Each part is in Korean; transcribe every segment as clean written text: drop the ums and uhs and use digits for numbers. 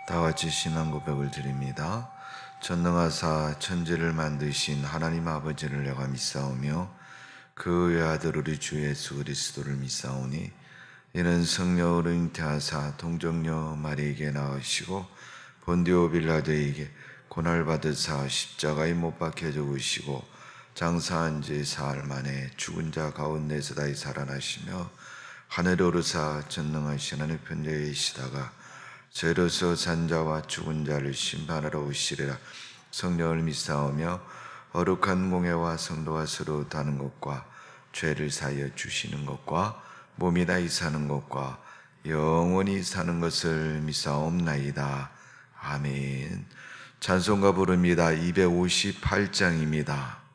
다 같이 신앙 고백을 드립니다. 전능하사 천지를 만드신 하나님 아버지를 내가 믿사오며 그 외아들 우리 주 예수 그리스도를 믿사오니 이는 성령으로 잉태하사 동정녀 마리에게 낳으시고 본디오 빌라도에게 고난받으사 십자가에 못 박혀 죽으시고 장사한 지 사흘 만에 죽은 자 가운데서 다시 살아나시며 하늘에 오르사 전능하신 하나님 편자에 계시다가 죄로서 산 자와 죽은 자를 심판하러 오시리라. 성령을 믿사오며 거룩한 공예와 성도가 서로 다는 것과 죄를 사하여 주시는 것과 몸이 다시 사는 것과 영원히 사는 것을 믿사옵나이다. 아멘. 찬송가 부릅니다. 258장입니다.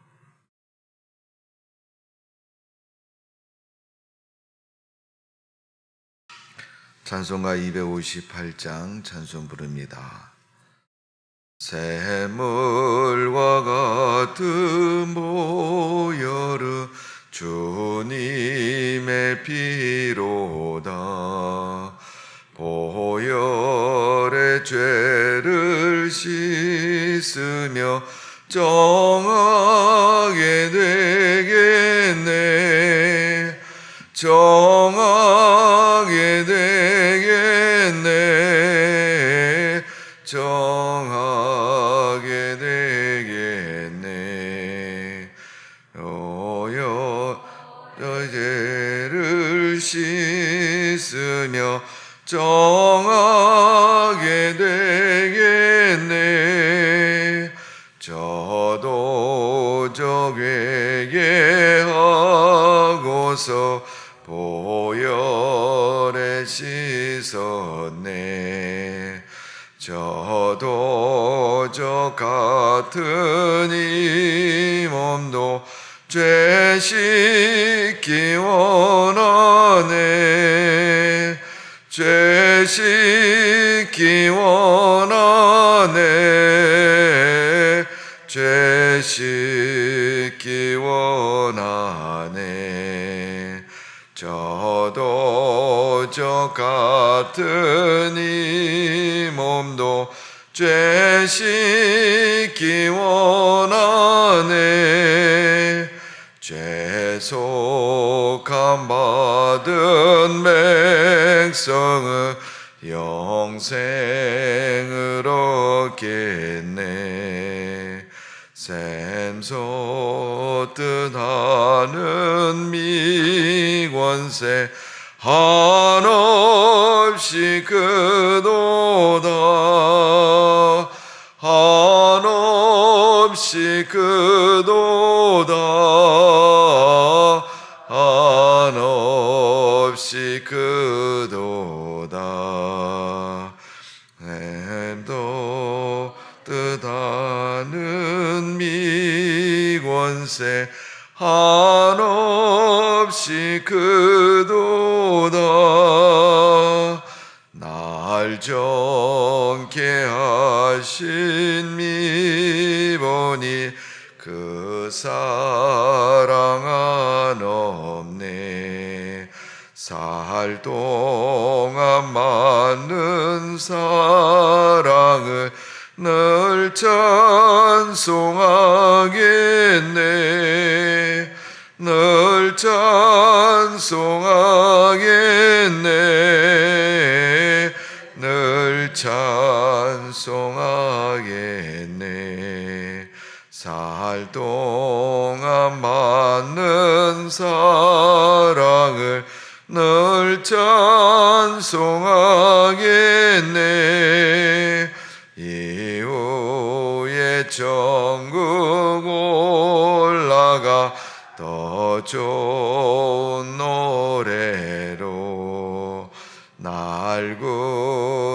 찬송가 258장 찬송 부릅니다. 샘물과 같은 보혈은 주님의 피로다. 보혈의 죄를 씻으며 정하게 되겠네. 정하게 되겠네. 정하게 되겠네. 죄를 씻으며 정하게 되겠네. 저도 회개하고서 보혈에 씻었네. 저도 저 같은 이 몸도 죄 씻기 원하네. 죄 씻기 원하네. 죄 씻기 원하네. 저도 저 같은 이 몸도 죄 씻기 원하네. 죄속함 받은 백성은 영생을 얻겠네. 샘솟듯 하는 미권세 한없이 크도다. 한없이 크도다. 한없이 크도다. 샘도 뜻하는 미권세 한없이 크도다. 날 정케 하신 미보니 그 사랑 한없네. 살 동안 많은 사랑을 늘 찬송하겠네. 늘 찬송하겠네. 늘 찬송하겠네. 살 동안 많은 사랑을 늘 찬송하겠네. 이후에 천국 올라가 더 좋은 노래로 날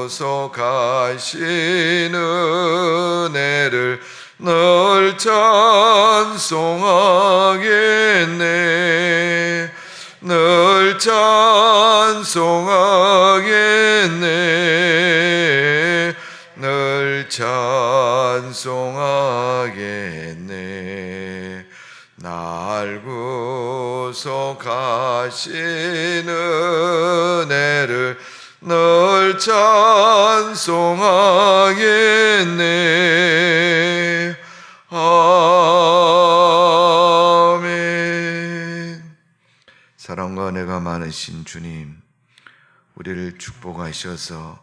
구속하신 은혜를 늘 찬송하겠네. 늘 찬송하겠네. 늘 찬송하겠네. 날 구속하신 은혜를 널 찬송하겠네. 아멘. 사랑과 은혜가 많으신 주님, 우리를 축복하셔서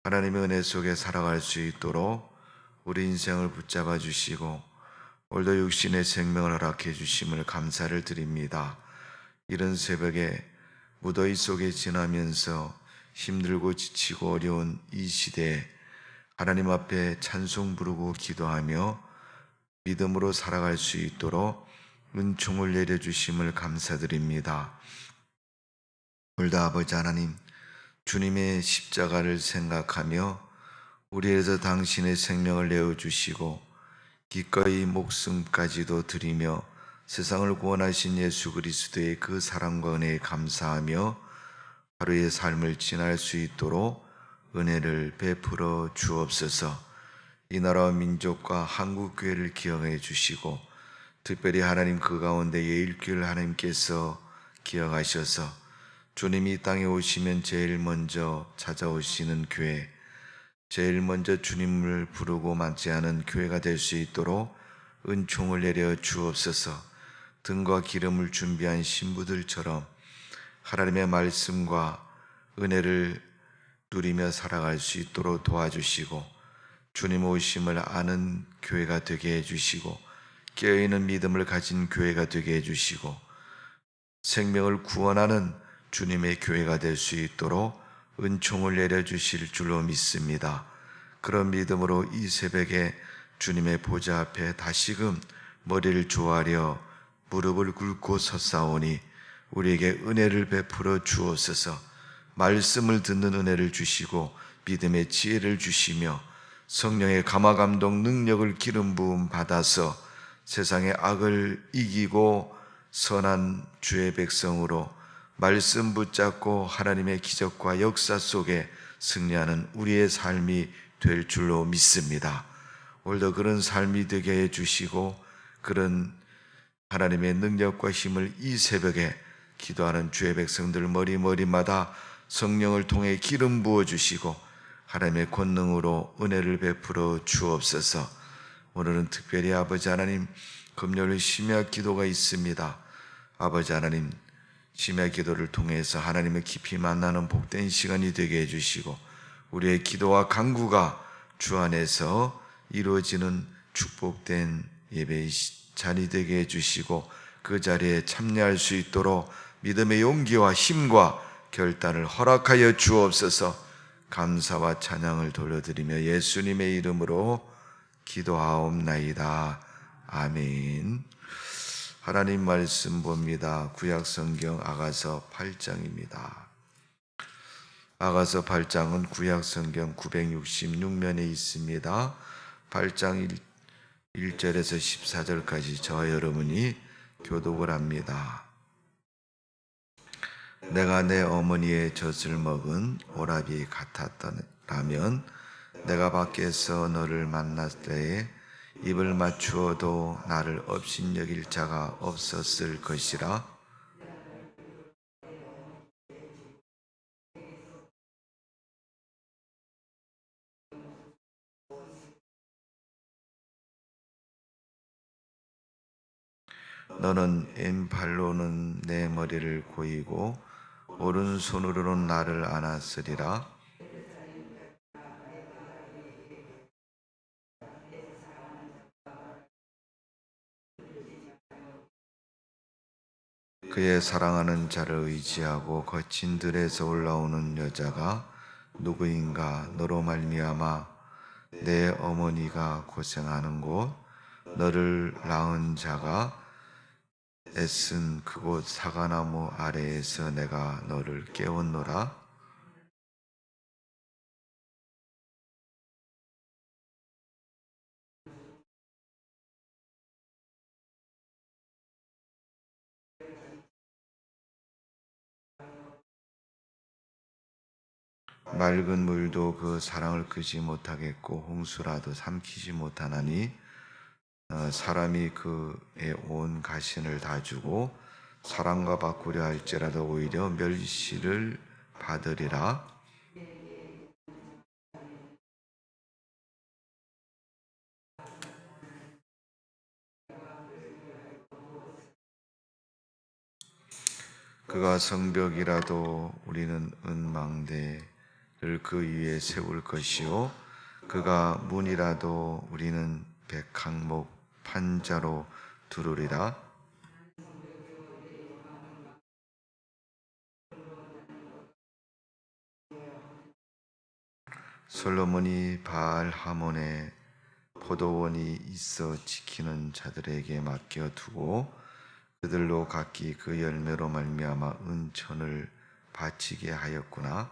하나님의 은혜 속에 살아갈 수 있도록 우리 인생을 붙잡아 주시고 오늘도 육신의 생명을 허락해 주심을 감사를 드립니다. 이른 새벽에 무더위 속에 지나면서 힘들고 지치고 어려운 이 시대에 하나님 앞에 찬송 부르고 기도하며 믿음으로 살아갈 수 있도록 은총을 내려주심을 감사드립니다. 오늘도 아버지 하나님, 주님의 십자가를 생각하며 우리에서 당신의 생명을 내어주시고 기꺼이 목숨까지도 드리며 세상을 구원하신 예수 그리스도의 그 사랑과 은혜에 감사하며 하루의 삶을 지날 수 있도록 은혜를 베풀어 주옵소서. 이 나라와 민족과 한국교회를 기억해 주시고 특별히 하나님 그 가운데 예일교회를 하나님께서 기억하셔서 주님이 이 땅에 오시면 제일 먼저 찾아오시는 교회, 제일 먼저 주님을 부르고 맞이하는 교회가 될 수 있도록 은총을 내려 주옵소서. 등과 기름을 준비한 신부들처럼 하나님의 말씀과 은혜를 누리며 살아갈 수 있도록 도와주시고 주님 오심을 아는 교회가 되게 해주시고 깨어있는 믿음을 가진 교회가 되게 해주시고 생명을 구원하는 주님의 교회가 될 수 있도록 은총을 내려주실 줄로 믿습니다. 그런 믿음으로 이 새벽에 주님의 보좌 앞에 다시금 머리를 조아려 무릎을 꿇고 섰사오니 우리에게 은혜를 베풀어 주옵소서. 말씀을 듣는 은혜를 주시고 믿음의 지혜를 주시며 성령의 감화감동 능력을 기름 부음 받아서 세상의 악을 이기고 선한 주의 백성으로 말씀 붙잡고 하나님의 기적과 역사 속에 승리하는 우리의 삶이 될 줄로 믿습니다. 오늘도 그런 삶이 되게 해주시고 그런 하나님의 능력과 힘을 이 새벽에 기도하는 주의 백성들 머리마다 성령을 통해 기름 부어주시고 하나님의 권능으로 은혜를 베풀어 주옵소서. 오늘은 특별히 아버지 하나님 금요일 심야 기도가 있습니다. 아버지 하나님 심야 기도를 통해서 하나님을 깊이 만나는 복된 시간이 되게 해주시고 우리의 기도와 간구가 주 안에서 이루어지는 축복된 예배의 자리 되게 해주시고 그 자리에 참여할 수 있도록 믿음의 용기와 힘과 결단을 허락하여 주옵소서. 감사와 찬양을 돌려드리며 예수님의 이름으로 기도하옵나이다. 아멘. 하나님 말씀 봅니다. 구약성경 아가서 8장입니다. 아가서 8장은 구약성경 966면에 있습니다. 8장 1절에서 14절까지 저와 여러분이 교독을 합니다. 내가 내 어머니의 젖을 먹은 오라비 같았더라면 내가 밖에서 너를 만났을 때에 입을 맞추어도 나를 업신여길 자가 없었을 것이라. 너는 왼팔로는 내 머리를 고이고 오른손으로는 나를 안았으리라. 그의 사랑하는 자를 의지하고 거친 들에서 올라오는 여자가 누구인가? 너로 말미암아 내 어머니가 고생하는 곳, 너를 낳은 자가 애쓴 그곳 사과나무 아래에서 내가 너를 깨웠노라. 맑은 물도 그 사랑을 끄지 못하겠고 홍수라도 삼키지 못하나니 사람이 그의 온 가신을 다 주고 사랑과 바꾸려 할지라도 오히려 멸시를 받으리라. 그가 성벽이라도 우리는 은망대를 그 위에 세울 것이요 그가 문이라도 우리는 백항목 판자로 두르리라. 솔로몬이 바알 하몬에 포도원이 있어 지키는 자들에게 맡겨두고 그들로 각기 그 열매로 말미암아 은천을 바치게 하였구나.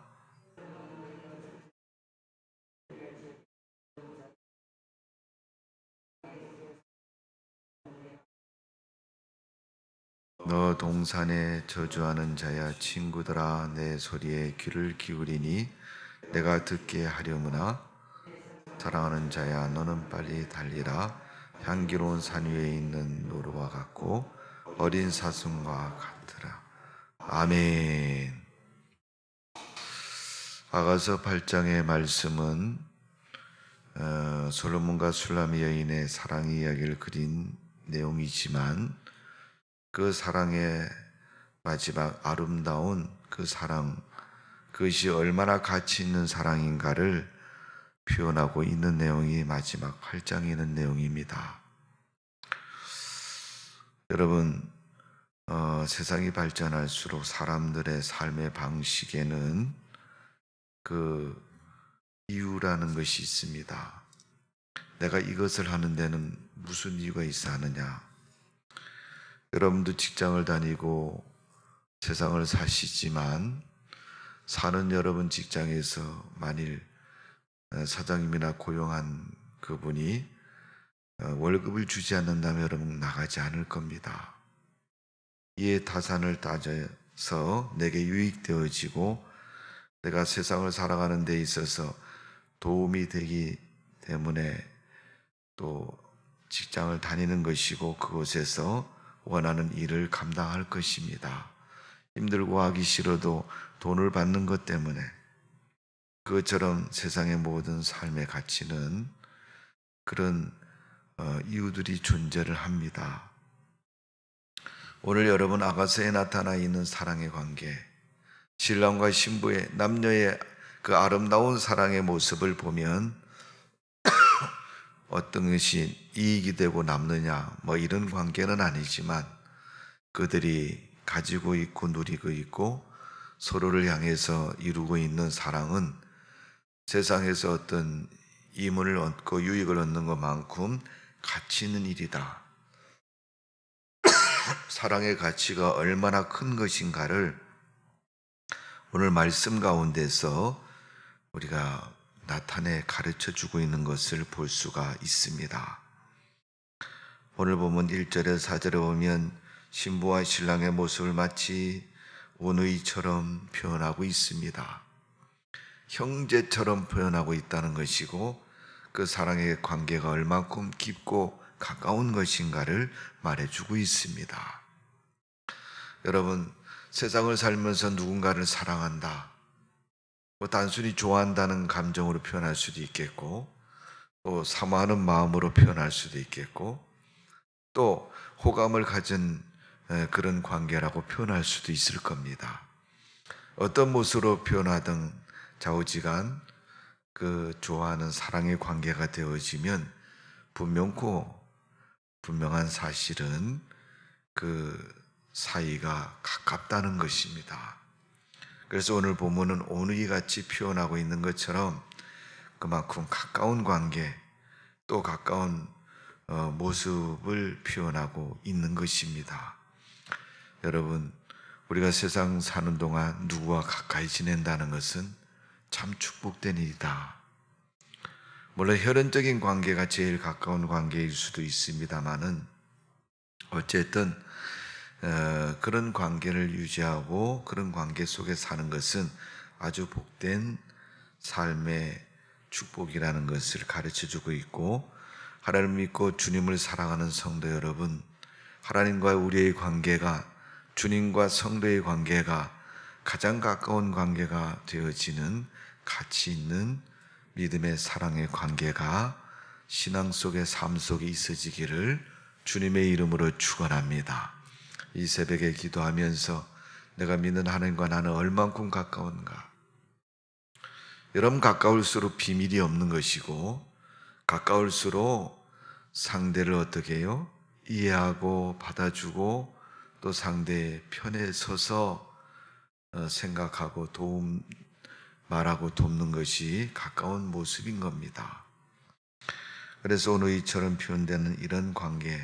너 동산에 저주하는 자야 친구들아 내 소리에 귀를 기울이니 내가 듣게 하려무나. 사랑하는 자야 너는 빨리 달리라. 향기로운 산 위에 있는 노루와 같고 어린 사슴과 같으라. 아멘. 아가서 8장의 말씀은 솔로몬과 술람 여인의 사랑 이야기를 그린 내용이지만 그 사랑의 마지막 아름다운 그 사랑, 그것이 얼마나 가치 있는 사랑인가를 표현하고 있는 내용이 마지막 8장에 있는 내용입니다. 여러분, 세상이 발전할수록 사람들의 삶의 방식에는 그 이유라는 것이 있습니다. 내가 이것을 하는 데는 무슨 이유가 있어 하느냐. 여러분도 직장을 다니고 세상을 사시지만 사는 여러분 직장에서 만일 사장님이나 고용한 그분이 월급을 주지 않는다면 여러분 나가지 않을 겁니다. 이에 타산을 따져서 내게 유익되어지고 내가 세상을 살아가는 데 있어서 도움이 되기 때문에 또 직장을 다니는 것이고 그곳에서 원하는 일을 감당할 것입니다. 힘들고 하기 싫어도 돈을 받는 것 때문에 그것처럼 세상의 모든 삶의 가치는 그런 이유들이 존재를 합니다. 오늘 여러분 아가서에 나타나 있는 사랑의 관계, 신랑과 신부의 남녀의 그 아름다운 사랑의 모습을 보면 어떤 것이 이익이 되고 남느냐 이런 관계는 아니지만 그들이 가지고 있고 누리고 있고 서로를 향해서 이루고 있는 사랑은 세상에서 어떤 이문을 얻고 유익을 얻는 것만큼 가치 있는 일이다. 사랑의 가치가 얼마나 큰 것인가를 오늘 말씀 가운데서 우리가 나타내 가르쳐주고 있는 것을 볼 수가 있습니다. 오늘 보면 1절에 4절에 보면 신부와 신랑의 모습을 마치 온의처럼 표현하고 있습니다. 형제처럼 표현하고 있다는 것이고 그 사랑의 관계가 얼마큼 깊고 가까운 것인가를 말해주고 있습니다. 여러분, 세상을 살면서 누군가를 사랑한다, 단순히 좋아한다는 감정으로 표현할 수도 있겠고 또 사모하는 마음으로 표현할 수도 있겠고 또 호감을 가진 그런 관계라고 표현할 수도 있을 겁니다. 어떤 모습으로 표현하든 좌우지간 그 좋아하는 사랑의 관계가 되어지면 분명한 사실은 그 사이가 가깝다는 것입니다. 그래서 오늘 본문은 온의같이 표현하고 있는 것처럼 그만큼 가까운 관계 또 가까운 모습을 표현하고 있는 것입니다. 여러분, 우리가 세상 사는 동안 누구와 가까이 지낸다는 것은 참 축복된 일이다. 물론 혈연적인 관계가 제일 가까운 관계일 수도 있습니다만은 어쨌든 그런 관계를 유지하고 그런 관계 속에 사는 것은 아주 복된 삶의 축복이라는 것을 가르쳐주고 있고, 하나님을 믿고 주님을 사랑하는 성도 여러분, 하나님과 우리의 관계가, 주님과 성도의 관계가 가장 가까운 관계가 되어지는 가치 있는 믿음의 사랑의 관계가 신앙 속의 삶 속에 있어지기를 주님의 이름으로 축원합니다. 이 새벽에 기도하면서 내가 믿는 하나님과 나는 얼만큼 가까운가? 여러분, 가까울수록 비밀이 없는 것이고 가까울수록 상대를 어떻게 해요? 이해하고 받아주고 또 상대의 편에 서서 생각하고 말하고 돕는 것이 가까운 모습인 겁니다. 그래서 오늘 이처럼 표현되는 이런 관계,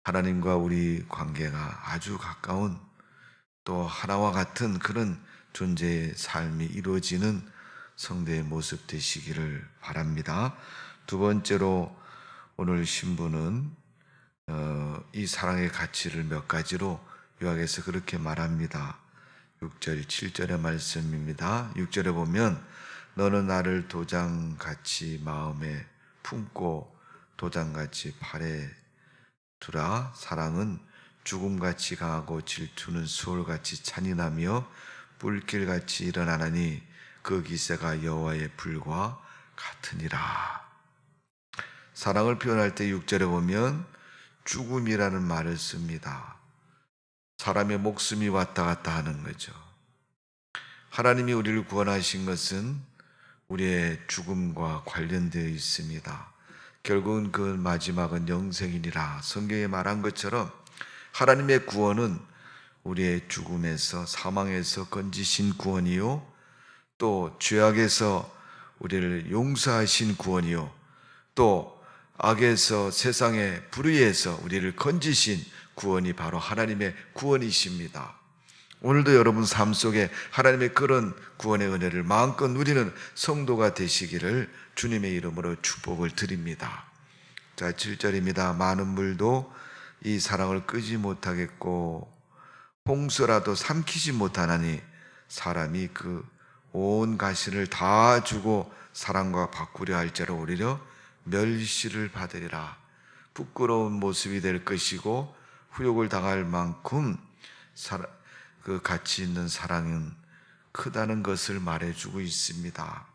하나님과 우리 관계가 아주 가까운 또 하나와 같은 그런 존재의 삶이 이루어지는 성도의 모습 되시기를 바랍니다. 두 번째로 오늘 신부는 이 사랑의 가치를 몇 가지로 요약해서 그렇게 말합니다. 6절, 7절의 말씀입니다. 6절에 보면 너는 나를 도장같이 마음에 품고 도장같이 팔에 두라. 사랑은 죽음같이 강하고 질투는 수월같이 잔인하며 불길같이 일어나나니 그 기세가 여호와의 불과 같으니라. 사랑을 표현할 때 6절에 보면 죽음이라는 말을 씁니다. 사람의 목숨이 왔다 갔다 하는 거죠. 하나님이 우리를 구원하신 것은 우리의 죽음과 관련되어 있습니다. 결국은 그 마지막은 영생이니라. 성경에 말한 것처럼 하나님의 구원은 우리의 죽음에서 사망에서 건지신 구원이요, 또 죄악에서 우리를 용서하신 구원이요, 또 악에서 세상의 불의에서 우리를 건지신 구원이 바로 하나님의 구원이십니다. 오늘도 여러분 삶 속에 하나님의 그런 구원의 은혜를 마음껏 누리는 성도가 되시기를 주님의 이름으로 축복을 드립니다. 자, 7절입니다. 많은 물도 이 사랑을 끄지 못하겠고 홍수라도 삼키지 못하나니 사람이 그 온 가시를 다 주고 사랑과 바꾸려 할지라 오히려 멸시를 받으리라. 부끄러운 모습이 될 것이고 후욕을 당할 만큼 그 가치 있는 사랑은 크다는 것을 말해주고 있습니다.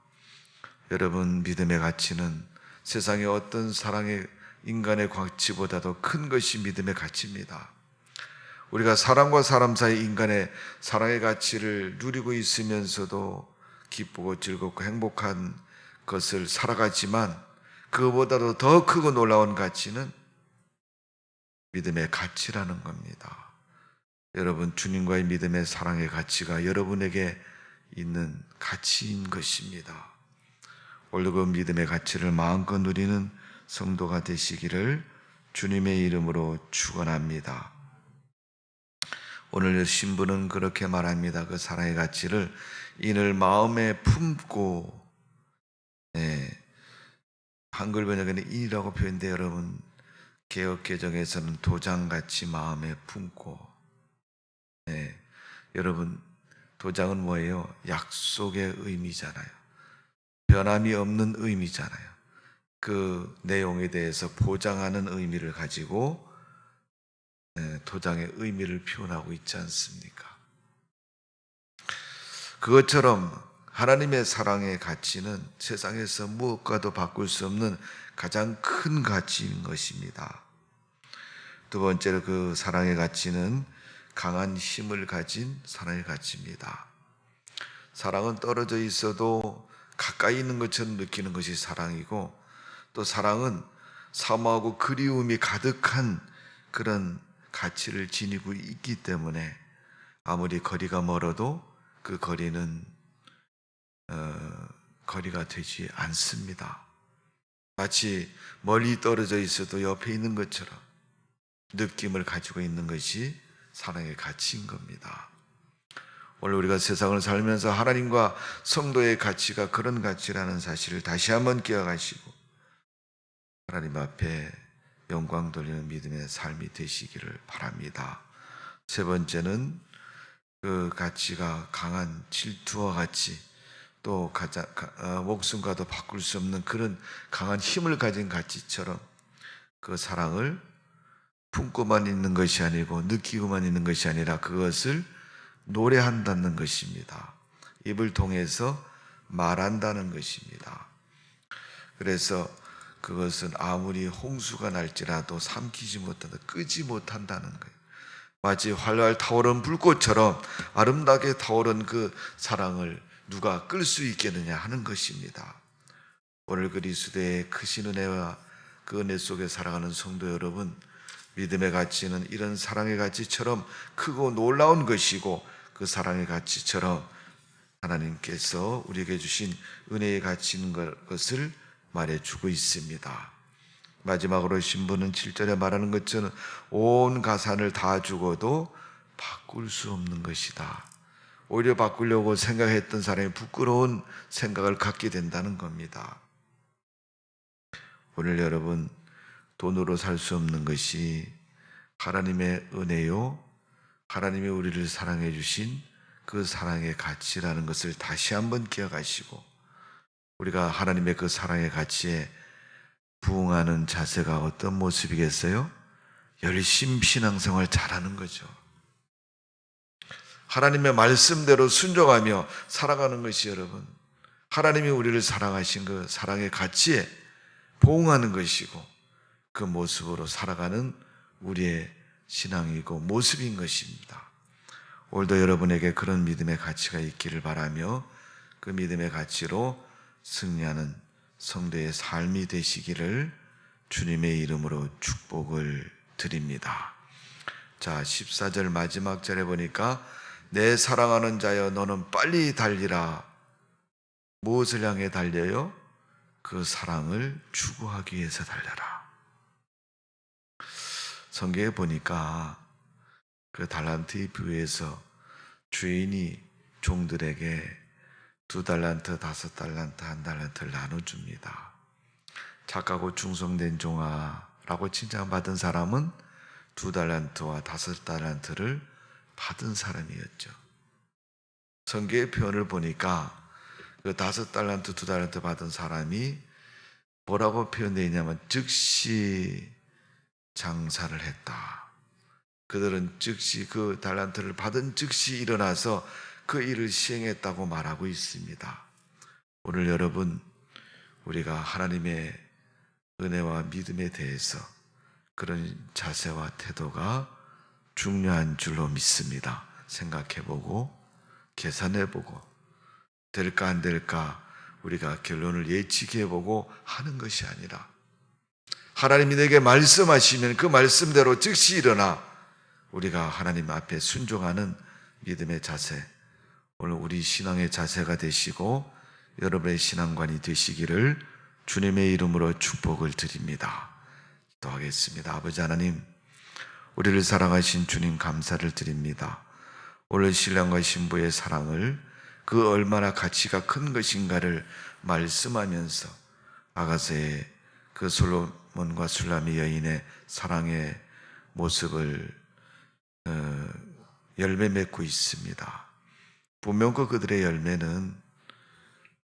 여러분, 믿음의 가치는 세상의 어떤 사랑의 인간의 가치보다도 큰 것이 믿음의 가치입니다. 우리가 사람과 사람 사이 인간의 사랑의 가치를 누리고 있으면서도 기쁘고 즐겁고 행복한 것을 살아가지만 그보다도 더 크고 놀라운 가치는 믿음의 가치라는 겁니다. 여러분, 주님과의 믿음의 사랑의 가치가 여러분에게 있는 가치인 것입니다. 오늘 그 믿음의 가치를 마음껏 누리는 성도가 되시기를 주님의 이름으로 축원합니다. 오늘 신부는 그렇게 말합니다. 그 사랑의 가치를 이늘 마음에 품고, 한글 번역에는 인이라고 표현돼요. 여러분, 개역개정에서는 도장같이 마음에 품고. 여러분, 도장은 뭐예요? 약속의 의미잖아요. 변함이 없는 의미잖아요. 그 내용에 대해서 보장하는 의미를 가지고 도장의 의미를 표현하고 있지 않습니까? 그것처럼 하나님의 사랑의 가치는 세상에서 무엇과도 바꿀 수 없는 가장 큰 가치인 것입니다. 두 번째로 그 사랑의 가치는 강한 힘을 가진 사랑의 가치입니다. 사랑은 떨어져 있어도 가까이 있는 것처럼 느끼는 것이 사랑이고, 또 사랑은 사모하고 그리움이 가득한 그런 가치를 지니고 있기 때문에 아무리 거리가 멀어도 그 거리는 거리가 되지 않습니다. 마치 멀리 떨어져 있어도 옆에 있는 것처럼 느낌을 가지고 있는 것이 사랑의 가치인 겁니다. 오늘 우리가 세상을 살면서 하나님과 성도의 가치가 그런 가치라는 사실을 다시 한번 기억하시고 하나님 앞에 영광 돌리는 믿음의 삶이 되시기를 바랍니다. 세 번째는 그 가치가 강한 질투와 같이 또 목숨과도 바꿀 수 없는 그런 강한 힘을 가진 가치처럼 그 사랑을 품고만 있는 것이 아니고 느끼고만 있는 것이 아니라 그것을 노래한다는 것입니다. 입을 통해서 말한다는 것입니다. 그래서 그것은 아무리 홍수가 날지라도 삼키지 못한다, 끄지 못한다는 거예요. 마치 활활 타오른 불꽃처럼 아름답게 타오른 그 사랑을 누가 끌 수 있겠느냐 하는 것입니다. 오늘 그리스도의 크신 은혜와 그 은혜 속에 살아가는 성도 여러분, 믿음의 가치는 이런 사랑의 가치처럼 크고 놀라운 것이고, 그 사랑의 가치처럼 하나님께서 우리에게 주신 은혜의 가치인 것을 말해주고 있습니다. 마지막으로 신부는 7절에 말하는 것처럼 온 가산을 다 주고도 바꿀 수 없는 것이다. 오히려 바꾸려고 생각했던 사람이 부끄러운 생각을 갖게 된다는 겁니다. 오늘 여러분, 돈으로 살 수 없는 것이 하나님의 은혜요, 하나님이 우리를 사랑해 주신 그 사랑의 가치라는 것을 다시 한번 기억하시고, 우리가 하나님의 그 사랑의 가치에 부응하는 자세가 어떤 모습이겠어요? 열심 신앙생활 잘하는 거죠. 하나님의 말씀대로 순종하며 살아가는 것이 여러분, 하나님이 우리를 사랑하신 그 사랑의 가치에 부응하는 것이고, 그 모습으로 살아가는 우리의 신앙이고 모습인 것입니다. 오늘도 여러분에게 그런 믿음의 가치가 있기를 바라며, 그 믿음의 가치로 승리하는 성도의 삶이 되시기를 주님의 이름으로 축복을 드립니다. 자, 14절 마지막 절에 보니까 내 사랑하는 자여 너는 빨리 달리라. 무엇을 향해 달려요? 그 사랑을 추구하기 위해서 달려라. 성경에 보니까 그 달란트의 비유에서 주인이 종들에게 2달란트, 5달란트, 1달란트를 나눠줍니다. 착하고 충성된 종아라고 칭찬받은 사람은 2달란트와 5달란트를 받은 사람이었죠. 성경의 표현을 보니까 그 5달란트, 2달란트 받은 사람이 뭐라고 표현되어 있냐면 즉시 장사를 했다. 그들은 즉시 그 달란트를 받은 즉시 일어나서 그 일을 시행했다고 말하고 있습니다. 오늘 여러분, 우리가 하나님의 은혜와 믿음에 대해서 그런 자세와 태도가 중요한 줄로 믿습니다. 생각해보고 계산해보고 될까 안 될까 우리가 결론을 예측해보고 하는 것이 아니라, 하나님이 내게 말씀하시면 그 말씀대로 즉시 일어나 우리가 하나님 앞에 순종하는 믿음의 자세, 오늘 우리 신앙의 자세가 되시고 여러분의 신앙관이 되시기를 주님의 이름으로 축복을 드립니다. 기도하겠습니다. 아버지 하나님, 우리를 사랑하신 주님 감사를 드립니다. 오늘 신랑과 신부의 사랑을 그 얼마나 가치가 큰 것인가를 말씀하면서 아가서의 그 솔로몬과 술라미 여인의 사랑의 모습을 열매 맺고 있습니다. 분명 그들의 열매는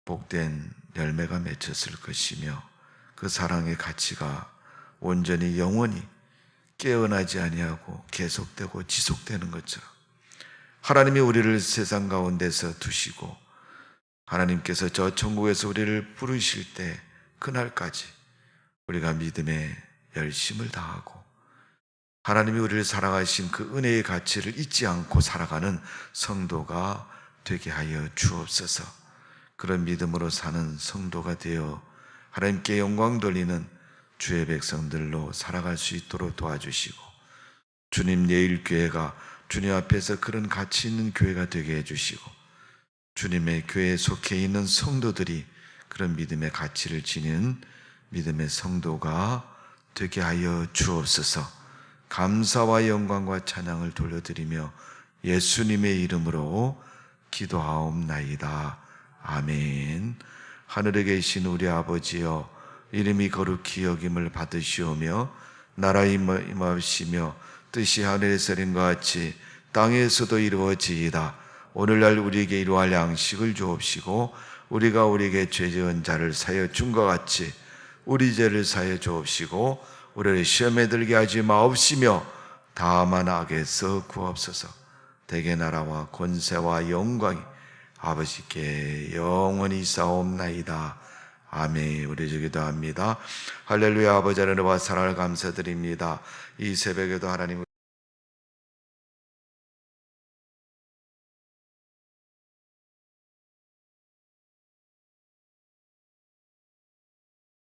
복된 열매가 맺혔을 것이며, 그 사랑의 가치가 온전히 영원히 깨어나지 아니하고 계속되고 지속되는 것처럼 하나님이 우리를 세상 가운데서 두시고 하나님께서 저 천국에서 우리를 부르실 때 그날까지 우리가 믿음의 열심을 다하고 하나님이 우리를 사랑하신 그 은혜의 가치를 잊지 않고 살아가는 성도가 되게 하여 주옵소서. 그런 믿음으로 사는 성도가 되어 하나님께 영광 돌리는 주의 백성들로 살아갈 수 있도록 도와주시고, 주님 내일 교회가 주님 앞에서 그런 가치 있는 교회가 되게 해주시고, 주님의 교회에 속해 있는 성도들이 그런 믿음의 가치를 지닌 믿음의 성도가 되게 하여 주옵소서. 감사와 영광과 찬양을 돌려드리며 예수님의 이름으로 기도하옵나이다. 아멘. 하늘에 계신 우리 아버지여, 이름이 거룩히 여김을 받으시오며 나라의 임하시며 뜻이 하늘에서 이룬 것 같이 땅에서도 이루어지이다. 오늘날 우리에게 이루할 양식을 주옵시고 우리가 우리에게 죄 지은 자를 사하여 준 것 같이 우리 죄를 사하여 주옵시고 우리를 시험에 들게 하지 마옵시며 다만 악에서 구하옵소서. 대개 나라와 권세와 영광이 아버지께 영원히 싸움나이다. 아멘. 우리 기도합니다. 할렐루야. 아버지 하나님과 사랑을 감사드립니다. 이 새벽에도 하나님